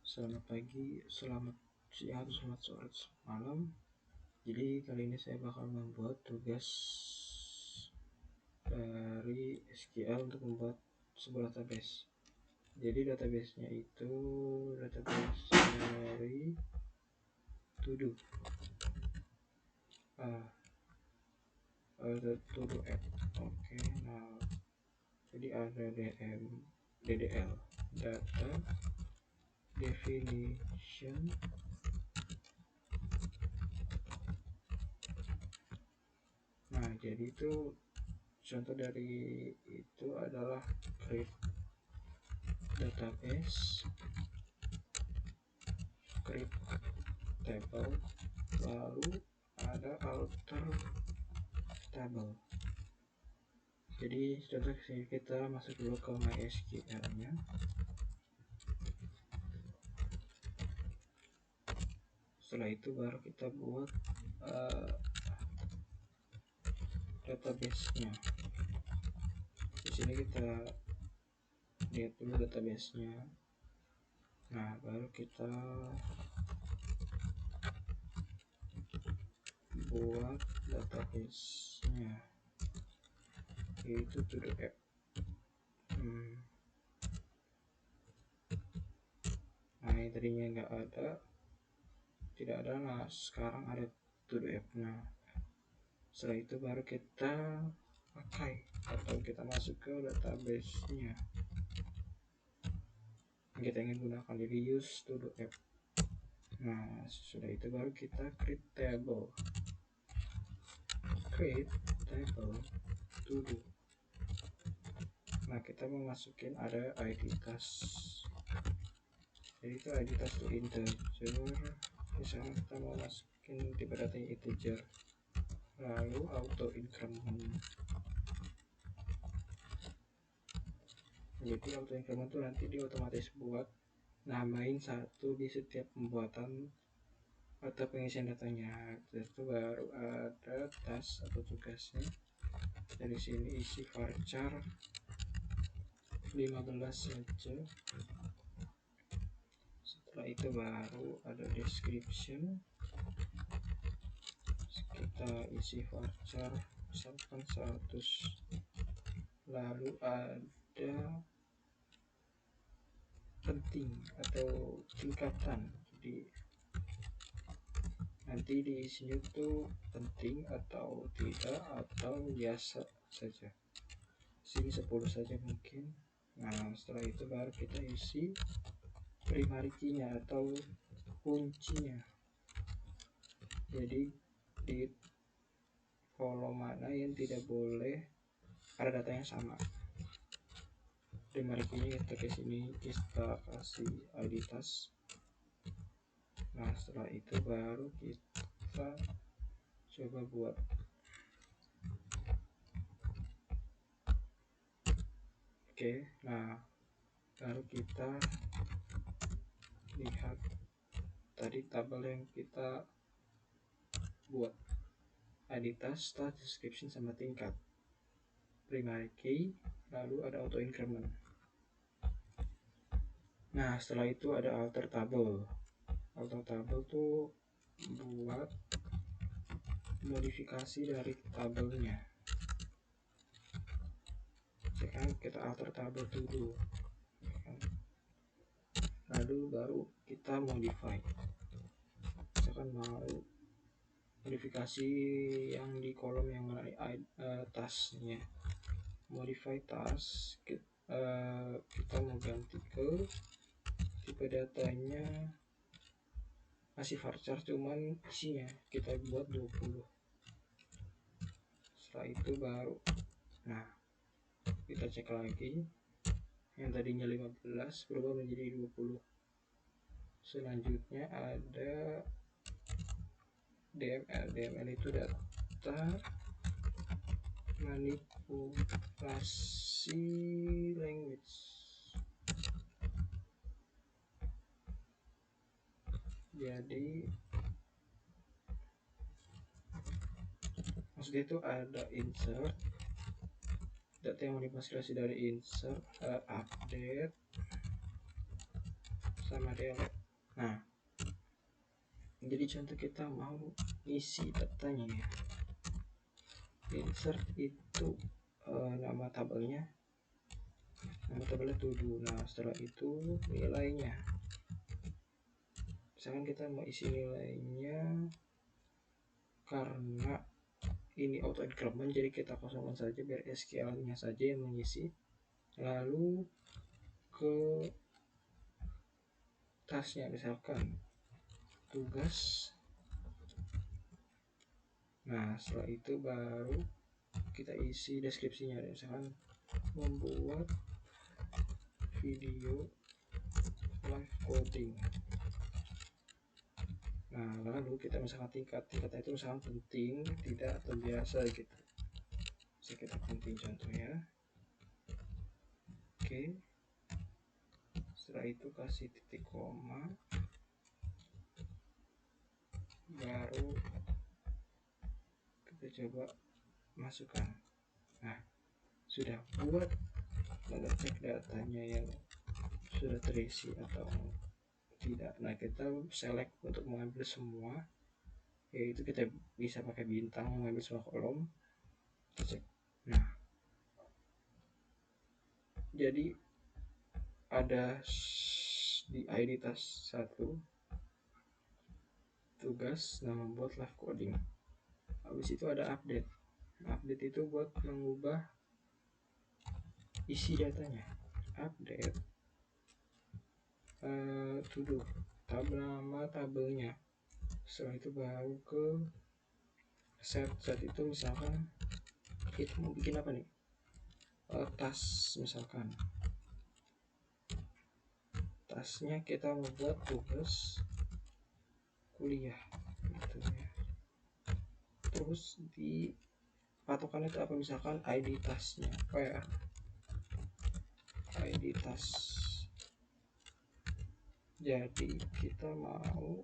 Selamat pagi, selamat siang, selamat sore, selamat malam. Jadi kali ini saya bakal membuat tugas dari SQL untuk membuat sebuah database. Jadi database-nya itu database dari To-Do. To-Do app. Oke, nah jadi ada DDL, data definition. Nah, jadi itu contoh dari itu adalah create database, create table, lalu ada alter table. Jadi contoh kita masuk dulu ke MySQL nya. Setelah itu baru kita buat database nya. Di sini kita lihat dulu database nya. Nah, baru kita buat database nya, yaitu To-Do app. Nah, ini tadinya tidak ada. Nah, sekarang ada To-Do app. Nah, setelah itu baru kita pakai atau kita masuk ke database nya kita ingin gunakan, jadi use To-Do app. Nah, sudah itu baru kita create table To-Do. Nah, kita mau masukin ada ID task. Jadi itu ID task itu integer. Misalnya kita mau masukin tipe datanya integer, lalu auto increment. Jadi auto increment itu nanti dia otomatis buat nambahin satu di setiap pembuatan atau pengisian datanya. Itu baru ada task atau tugasnya. Dari sini isi varchar 15 saja. Setelah itu baru ada description, kita isi varchar misalkan 100. Lalu ada penting atau tingkatan, jadi nanti diisinya tuh penting atau tidak atau biasa saja. Sini 10 saja mungkin. Nah, setelah itu baru kita isi primary key-nya atau kuncinya. Jadi di kolom mana yang tidak boleh ada data yang sama. Primary key-nya kita ke sini, kita kasih ID task. Nah, setelah itu baru kita coba buat. Oke, nah baru kita lihat tadi tabel yang kita buat, ID task, task description sama tingkat, primary key, lalu ada auto increment. Nah, setelah itu ada alter table. Alter table tuh buat modifikasi dari tabelnya. Sekarang kita alter table dulu, lalu baru kita modify. Misalkan mau modifikasi yang di kolom yang mana tasknya, modify task, kita mau ganti ke tipe datanya masih varchar, cuman isinya kita buat 20. Setelah itu baru, nah kita cek lagi, yang tadinya 15 berubah menjadi 20. Selanjutnya ada DML itu data manipulasi language. Jadi maksudnya itu ada insert, data yang manipulasi dari insert, update sama delete. Nah, jadi contoh kita mau isi datanya ya, insert itu nama tabelnya to do. Nah, setelah itu nilainya, misalkan kita mau isi nilainya, karena ini auto increment jadi kita kosongkan saja biar SQL nya saja yang mengisi. Lalu ke tasnya, misalkan tugas. Nah, setelah itu baru kita isi deskripsinya, misalkan membuat video live coding. Nah, lalu kita misalkan tingkatnya itu misalkan penting, tidak, atau biasa gitu. Bisa kita penting contohnya. Oke. Setelah itu kasih titik koma, baru kita coba masukkan. Nah, sudah buat mengecek datanya yang sudah terisi atau tidak. Nah, kita select untuk mengambil semua, yaitu kita bisa pakai bintang mengambil semua kolom. Kita cek. Nah, jadi ada di ID tas 1 tugas nah membuat live coding. Habis itu ada update. Update itu buat mengubah isi datanya. Update to do, nama tabelnya. Setelah itu baru ke set itu, misalkan kita mau bikin apa nih, tas, misalkan tasnya kita membuat tugas kuliah gitu ya. Terus di patokannya itu apa, misalkan ID tasnya ID tas. Jadi kita mau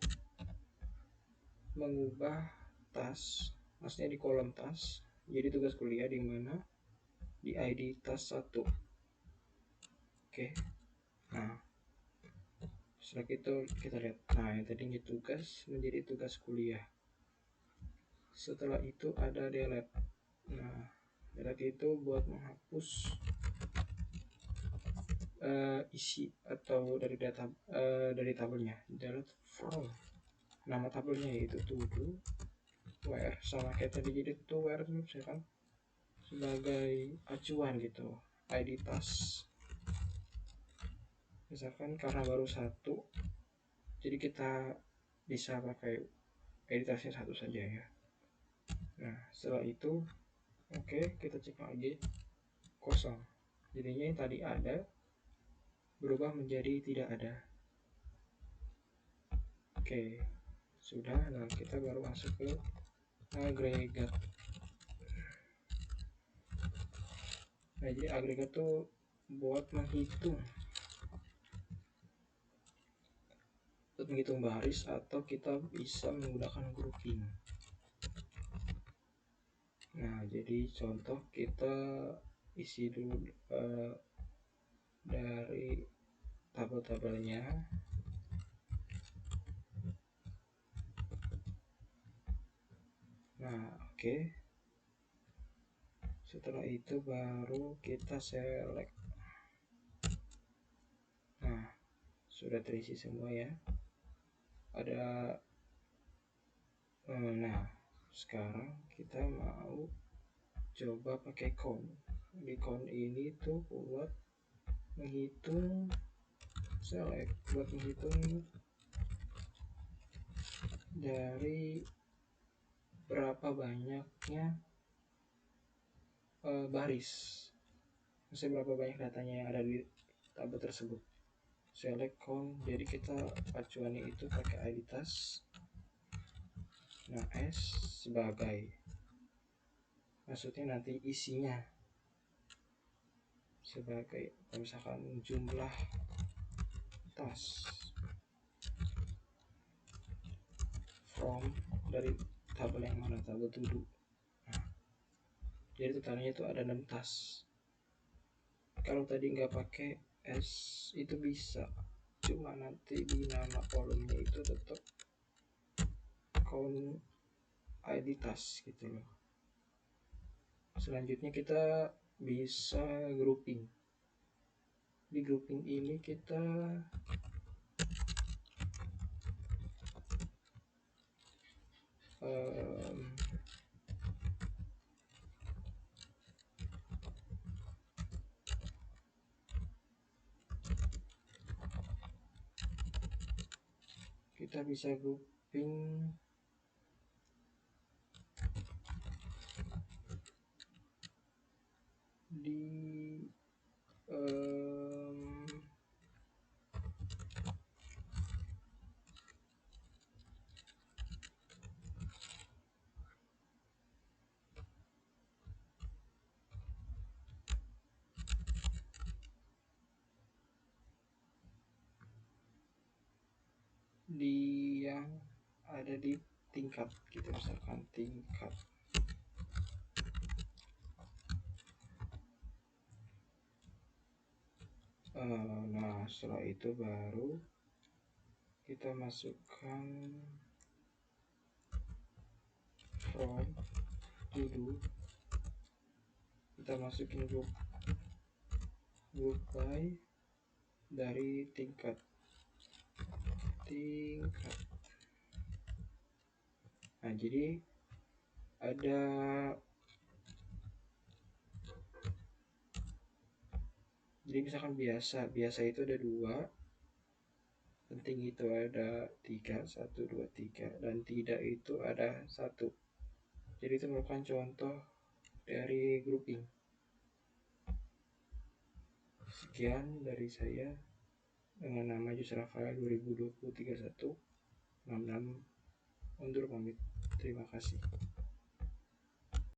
mengubah tas, maksudnya di kolom tas jadi tugas kuliah, di mana di ID tas 1. Oke. Nah, setelah itu kita lihat, nah yang tadinya tugas menjadi tugas kuliah. Setelah itu ada delete. Nah, delete itu buat menghapus isi atau dari data dari tabelnya. Delete from nama tabelnya, yaitu to do where, sama kayak tadi, jadi to where misalkan sebagai acuan gitu, ID tas. Misalkan karena baru 1, jadi kita bisa pakai ID tasnya 1 saja ya. Nah, setelah itu oke, kita cek lagi, kosong. Jadinya yang tadi ada berubah menjadi tidak ada. Oke, sudah. Nah, kita baru masuk ke agregat. Nah, jadi agregat tuh buat menghitung baris, atau kita bisa menggunakan grouping. Nah, jadi contoh kita isi dulu dari tabel-tabelnya. Nah, oke. Setelah itu baru kita select. Nah, sudah terisi semua ya. Ada nah, sekarang kita mau coba pakai count. Di count ini tuh buat menghitung, select buat menghitung dari berapa banyaknya baris, maksudnya berapa banyak datanya yang ada di tabel tersebut. Select count, jadi kita acuannya itu pakai ID tas. Nah, S sebagai, maksudnya nanti isinya sebagai, misalkan jumlah tas, from dari tabel yang mana, tabel to do. Nah, jadi totalnya itu ada 6 tas. Kalau tadi nggak pakai S itu bisa cuma nanti di nama kolomnya itu tetap count ID task gitu loh. Selanjutnya kita bisa grouping. Di grouping ini kita bisa grouping di yang ada di tingkat gitu, misalkan tingkat. Nah setelah itu baru kita masukkan from to do, kita masukin group by dari tingkat. Nah jadi ada misalkan biasa itu ada 2, penting itu ada 3, 1, 2, 3, dan tidak itu ada 1. Jadi itu merupakan contoh dari grouping. Sekian dari saya dengan nama Jus Rafael 2020 31 66 undur pamit. Terima kasih.